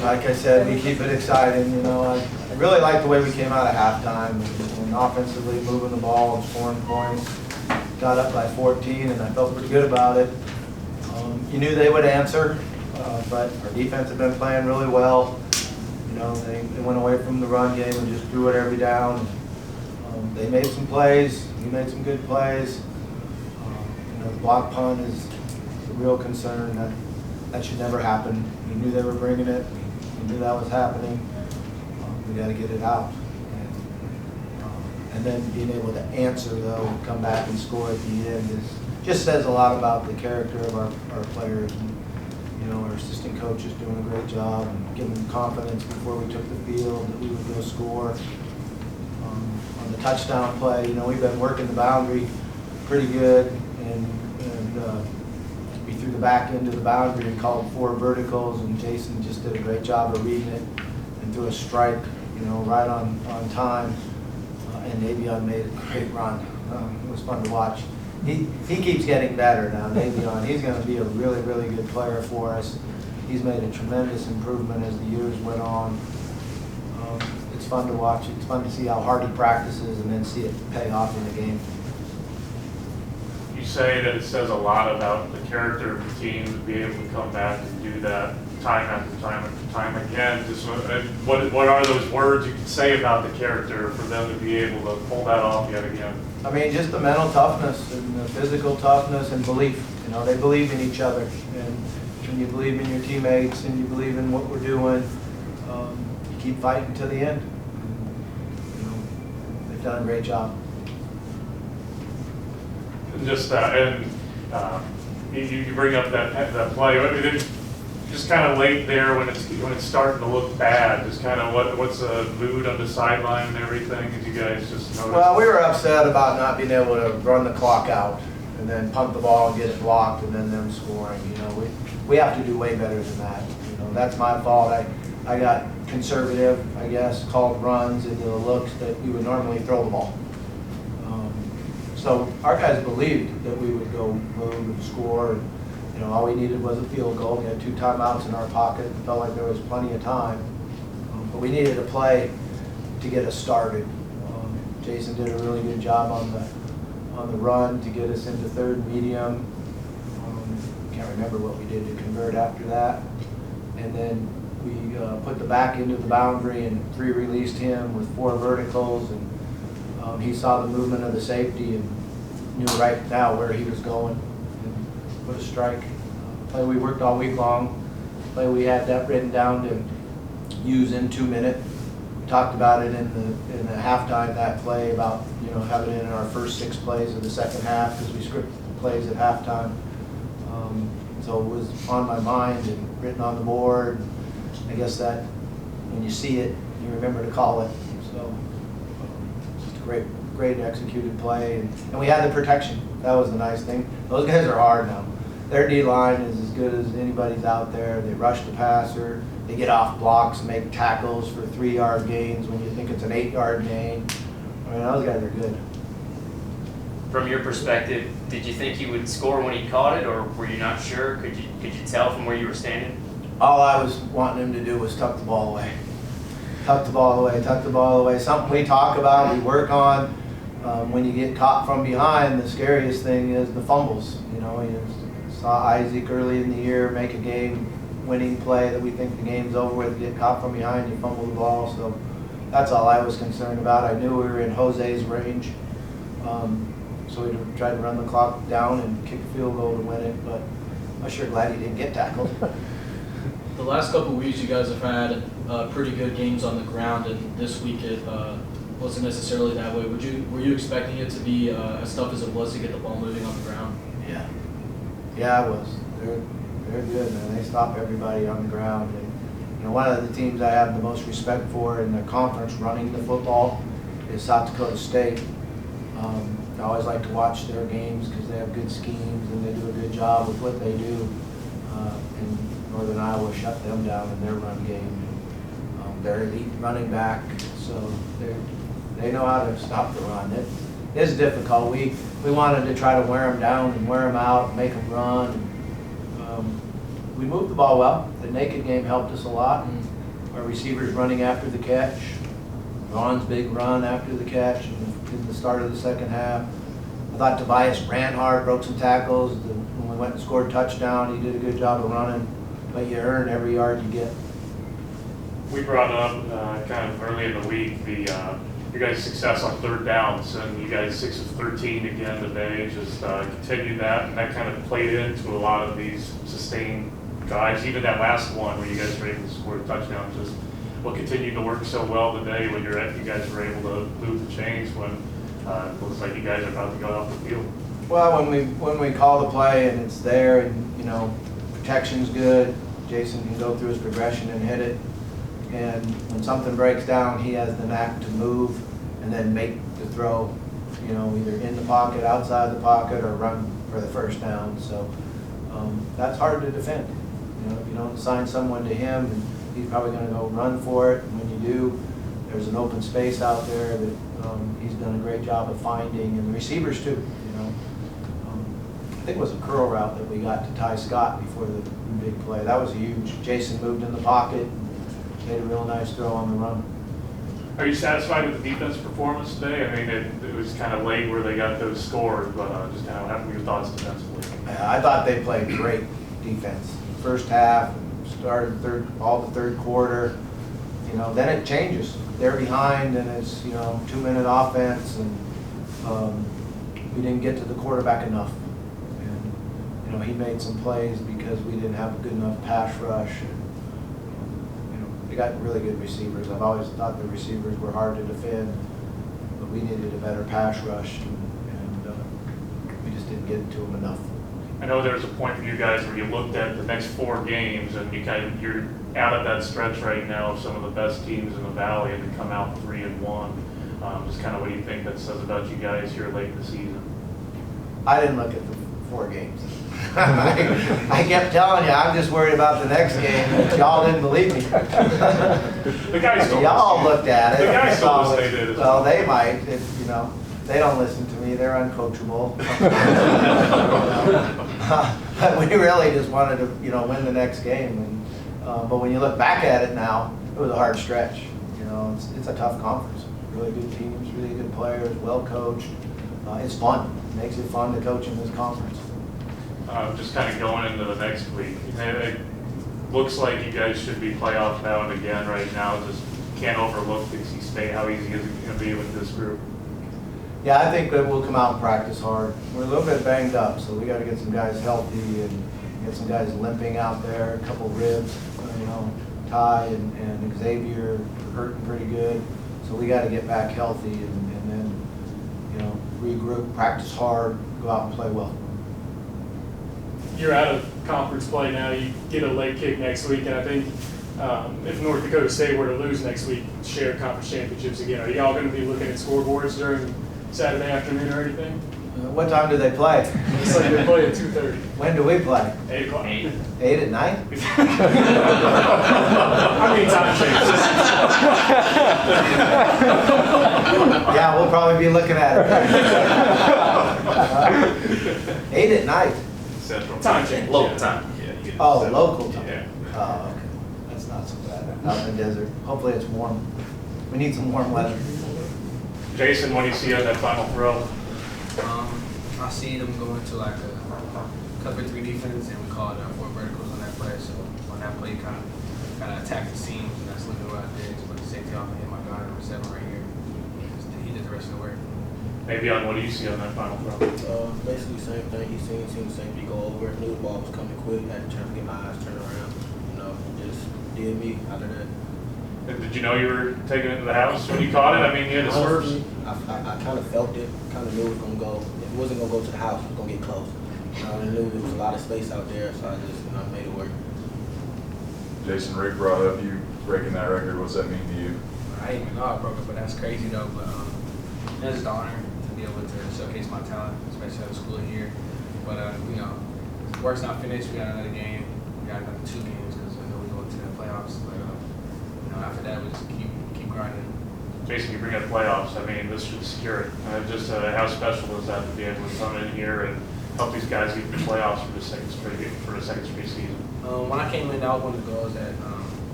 Like I said, we keep it exciting. You know, I really like the way we came out of halftime and offensively moving the ball and scoring points. Got up by 14, and I felt pretty good about it. You knew they would answer, but our defense had been playing really well. You know, they went away from the run game and just threw it every down. They made some plays. We made some good plays. You know, the block punt is a real concern. That should never happen. We knew they were bringing it. We knew that was happening. We got to get it out. And then being able to answer, though, and come back and score at the end just says a lot about the character of our players. And, you know, our assistant coach is doing a great job and giving them confidence before we took the field that we would go score. On the touchdown play, you know, we've been working the boundary pretty good, and we threw the back end of the boundary and called 4 verticals, and Jason just did a great job of reading it and threw a strike, you know, right on time. And Naveon made a great run. It was fun to watch. He keeps getting better now, Naveon. He's going to be a really, really good player for us. He's made a tremendous improvement as the years went on. It's fun to watch. It's fun to see how hard he practices and then see it pay off in the game. You say that it says a lot about the character of the team to be able to come back and do that time after time after time again. Just what are those words you can say about the character for them to be able to pull that off yet again? I mean, just the mental toughness and the physical toughness and belief. You know, they believe in each other, and when you believe in your teammates and you believe in what we're doing, you keep fighting to the end. You know, they've done a great job. Just you bring up that play. I mean, just kind of late there when it's starting to look bad. Just kind of what's the mood on the sideline and everything? Did you guys just notice? Well, we were upset about not being able to run the clock out and then punt the ball and get it blocked and then them scoring. You know, we have to do way better than that. You know, that's my fault. I got conservative, I guess, called runs into the looks that we would normally throw the ball. So our guys believed that we would go move and score. And, you know, all we needed was a field goal. We had 2 timeouts in our pocket. It felt like there was plenty of time. But we needed a play to get us started. Jason did a really good job on the run to get us into third medium. Can't remember what we did to convert after that. And then we put the back into the boundary and 3 released him with 4 verticals. And he saw the movement of the safety and knew right now where he was going and put a strike. Play we worked all week long. Play we had that written down to use in 2 minutes. We talked about it in the halftime, that play, about, you know, having it in our first 6 plays of the second half because we scripted the plays at halftime. So it was on my mind and written on the board. I guess that when you see it, you remember to call it. So just a great executed play, and we had the protection. That was the nice thing. Those guys are hard now. Their D-line is as good as anybody's out there. They rush the passer. They get off blocks and make tackles for 3-yard gains when you think it's an 8-yard gain. I mean, those guys are good. From your perspective, did you think he would score when he caught it, or were you not sure? Could you tell from where you were standing? All I was wanting him to do was tuck the ball away. Tuck the ball away, tuck the ball away. Something we talk about, we work on. When you get caught from behind, the scariest thing is the fumbles. You know, you saw Isaac early in the year make a game-winning play that we think the game's over with. Get caught from behind, you fumble the ball. So that's all I was concerned about. I knew we were in Jose's range. So we tried to run the clock down and kick a field goal to win it, but I'm sure glad he didn't get tackled. The last couple of weeks, you guys have had pretty good games on the ground, and this week it wasn't necessarily that way. Were you expecting it to be as tough as it was to get the ball moving on the ground? Yeah, I was. They're good, man. They stop everybody on the ground. And, you know, one of the teams I have the most respect for in the conference running the football is South Dakota State. I always like to watch their games because they have good schemes and they do a good job with what they do. And Northern Iowa shut them down in their run game. They're elite running back, so they know how to stop the run. It is difficult. We wanted to try to wear them down and wear them out, and make them run. we moved the ball well. The naked game helped us a lot. Our receivers running after the catch. Ron's big run after the catch in the start of the second half. I thought Tobias ran hard, broke some tackles. When we went and scored a touchdown, he did a good job of running. But you earn every yard you get. We brought up kind of early in the week your guys' success on third downs, and you guys 6 of 13 again today. Just continue that, and that kind of played into a lot of these sustained drives. Even that last one where you guys were able to score a touchdown, just will continue to work so well today when you guys were able to move the chains when it looks like you guys are about to go off the field. Well, when we call the play and it's there, and protection's good, Jason can go through his progression and hit it. And when something breaks down, he has the knack to move and then make the throw, either in the pocket, outside the pocket, or run for the first down. So that's hard to defend. If you don't assign someone to him, he's probably going to go run for it. And when you do, there's an open space out there that he's done a great job of finding, and the receivers too. I think it was a curl route that we got to Ty Scott before the big play. That was huge. Jason moved in the pocket. Made a real nice throw on the run. Are you satisfied with the defense performance today? I mean, it was kind of late where they got those scores, but just kind of have your thoughts defensively. I thought they played great defense. First half, started all the third quarter. Then it changes. They're behind, and it's 2-minute offense, and we didn't get to the quarterback enough. And he made some plays because we didn't have a good enough pass rush. They got really good receivers. I've always thought the receivers were hard to defend, but we needed a better pass rush, and we just didn't get to them enough. I know there was a point for you guys where you looked at the next 4 games, and you're out of that stretch right now of some of the best teams in the Valley, and to come out 3-1. Just kind of what do you think that says about you guys here late in the season? I didn't look at the 4 games. I kept telling you, I'm just worried about the next game, but y'all didn't believe me. The guys told y'all looked at it. The guys told us they did. Well, they might. They don't listen to me. They're uncoachable. But we really just wanted to, win the next game. And, but when you look back at it now, it was a hard stretch. It's a tough conference. Really good teams, really good players, well coached. It's fun. It makes it fun to coach in this conference. Just kind of going into the next week, it looks like you guys should be playoff bound again right now. Just can't overlook Dixie State. How easy is it going to be with this group? Yeah, I think that we'll come out and practice hard. We're a little bit banged up, so we got to get some guys healthy and get some guys limping out there. A couple ribs, Ty and Xavier are hurting pretty good, so we got to get back healthy and then regroup, practice hard, go out and play well. You're out of conference play now. You get a late kick next week, and I think if North Dakota State were to lose next week, share conference championships again, are y'all going to be looking at scoreboards during Saturday afternoon or anything? What time do they play? It's like they play at 2:30. When do we play? 8 o'clock. 8. 8 at night? I mean, time changes. Yeah, we'll probably be looking at it. 8 at night? Central. Time change. Local time. Yeah. Oh, local time. Yeah. Oh, okay. That's not so bad. Out in the desert. Hopefully it's warm. We need some warm weather. Jason, what do you see on that final throw? I see them going to like a cover 3 defense, and we called 4 verticals on that play. So on that play, kind of attack the seams, and that's looking right there. Just put the safety off and hit my guy number 7 right here. He did the rest of the work. Naveon, what do you see on that final throw? Basically same thing. He seen the safety go over. Knew the ball was coming quick. Had a chance to get my eyes turned around. Just did me out of that. And did you know you were taking it to the house when you caught it? I mean, you had the swerves. I kind of felt it. Kind of knew it was gonna go. If it wasn't gonna go to the house, it was gonna get close. I knew there was a lot of space out there, so I just made it work. Jason, Rick brought up you breaking that record. What's that mean to you? I didn't even know I broke it, but that's crazy though. But it's just an honor to be able to showcase my talent, especially at the school here. But work's not finished. We got another game. We got another 2 games because I know we're going to the playoffs. But after that, we just keep grinding. Jason, you bring up playoffs. I mean, this should secure it. Just how special is that to be able to come in here and help these guys get in the playoffs for the second straight season? When I came in, that was one of the goals that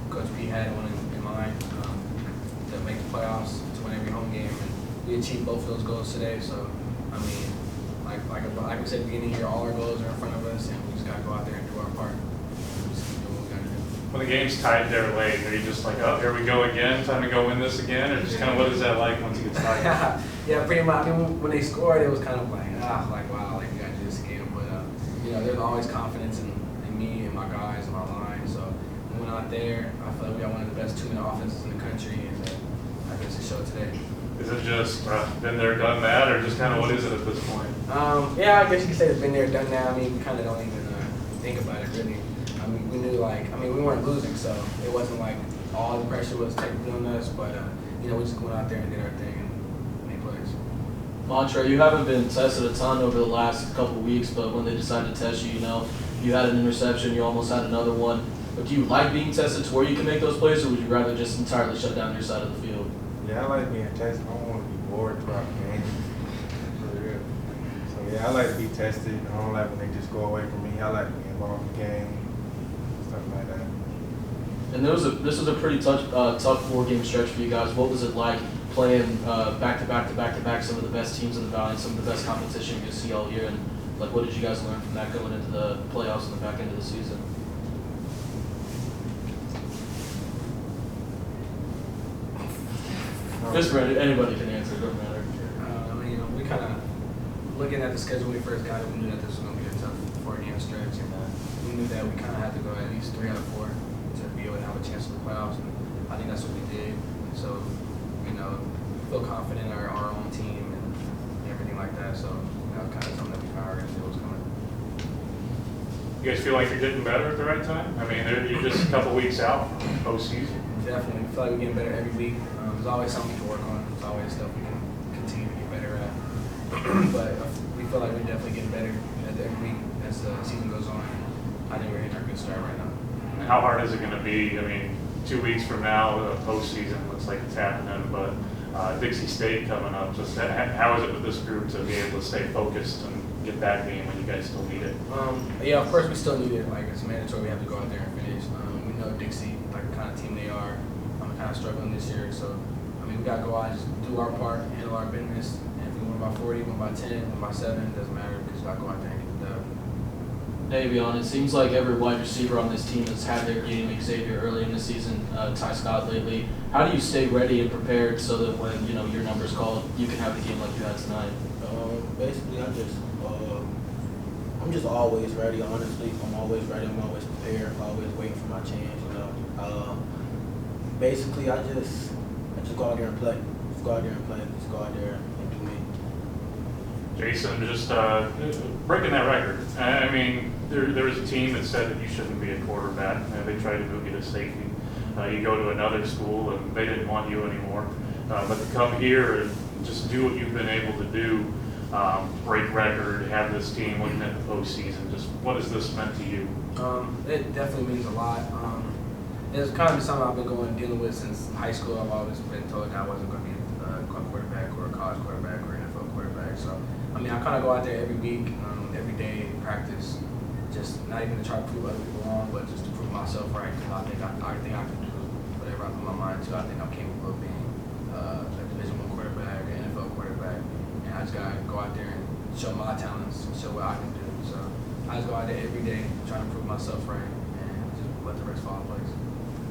Coach P had in mind, to make the playoffs, to win every home game, and we achieved both of those goals today. So, I mean, like we said at the beginning here, all our goals are in front of us, and we just got to go out there and do our part. Just keep doing what we got to do. When the game's tied there late, are you just like, oh, here we go again, time to go win this again? Or just kind of what is that like once it gets tied? Yeah, pretty much. I mean, when they scored, it was kind of like, like wow, like we got to do this again. But, you know, there's always confidence in me and my guys and my line. So we went out there. I feel like we got one of the best two-minute offenses in the country, and I guess it showed today. Is it just been there, done that, or just kind of what is it at this point? Yeah, I guess you could say it's been there, done that. I mean, we kind of don't even think about it really. I mean, we knew we weren't losing, so it wasn't like all the pressure was technically on us. But you know, we just went out there and did our thing and made plays. Montrae, you haven't been tested a ton over the last couple of weeks, but when they decided to test you, you know, you had an interception, you almost had another one. But do you like being tested to where you can make those plays, or would you rather just entirely shut down your side of the field? Yeah, I like being tested. I don't want to be bored throughout the game. For real. So yeah, I like to be tested. I don't like when they just go away from me. I like to be involved in the game, stuff like that. And this was a pretty tough 4-game stretch for you guys. What was it like playing back to back some of the best teams in the Valley, some of the best competition you see all year, and like what did you guys learn from that going into the playoffs and the back end of the season? Just for anybody can answer, it doesn't matter. I mean, we kind of looking at the schedule when we first got it. We knew that this was going to be a tough 4-game stretch, and we knew that we kind of had to go at least 3 out of 4 to be able to have a chance at the playoffs. And I think that's what we did. So, you know, feel confident in our own team and everything like that. So, you know, kind of something that we kind of already knew was coming. You guys feel like you're getting better at the right time? I mean, you're just a couple weeks out from postseason. Definitely. I feel like we're getting better every week. There's always something to work on. There's always stuff we can continue to get better at. But we feel like we're definitely getting better every week as the season goes on. I think we're hitting our good start right now. How hard is it going to be? I mean, 2 weeks from now, the postseason looks like it's happening, but Dixie State coming up. Just how is it with this group to be able to stay focused and get that game when you guys still need it? Yeah, of course we still need it. Like it's mandatory. We have to go out there and finish. We know Dixie, like the kind of team they are. I'm kind of struggling this year, so I mean we got to go out and just do our part, handle our business. And if we win by 40, win by 10, win by 7, it doesn't matter because we got to go out there and get the dub. Naveon, it seems like every wide receiver on this team has had their game. Xavier early in the season, Ty Scott lately. How do you stay ready and prepared so that when you know your number's called, you can have the game like you had tonight? Basically, I'm just always ready. Honestly, I'm always ready. I'm always prepared. Always waiting for my chance. You know. Basically, I just go out there and play. Just go out there and play. Just go out there and do me. Jason, just breaking that record. I mean, there was a team that said that you shouldn't be a quarterback. They tried to move you to safety. You go to another school and they didn't want you anymore. But to come here and just do what you've been able to do, break record, have this team looking at the postseason, just what has this meant to you? It definitely means a lot. It's kind of something I've been dealing with since high school. I've always been told that I wasn't going to be a quarterback or a college quarterback or an NFL quarterback. So, I mean, I kind of go out there every week, every day, practice, just not even to try to prove other people wrong, but just to prove myself right. Because I think I can do whatever I put my mind to. I think I'm capable of being a Division I quarterback, an NFL quarterback, and I just gotta go out there and show my talents, show what I can do. So I just go out there every day, trying to prove myself right, and just let the rest fall in place.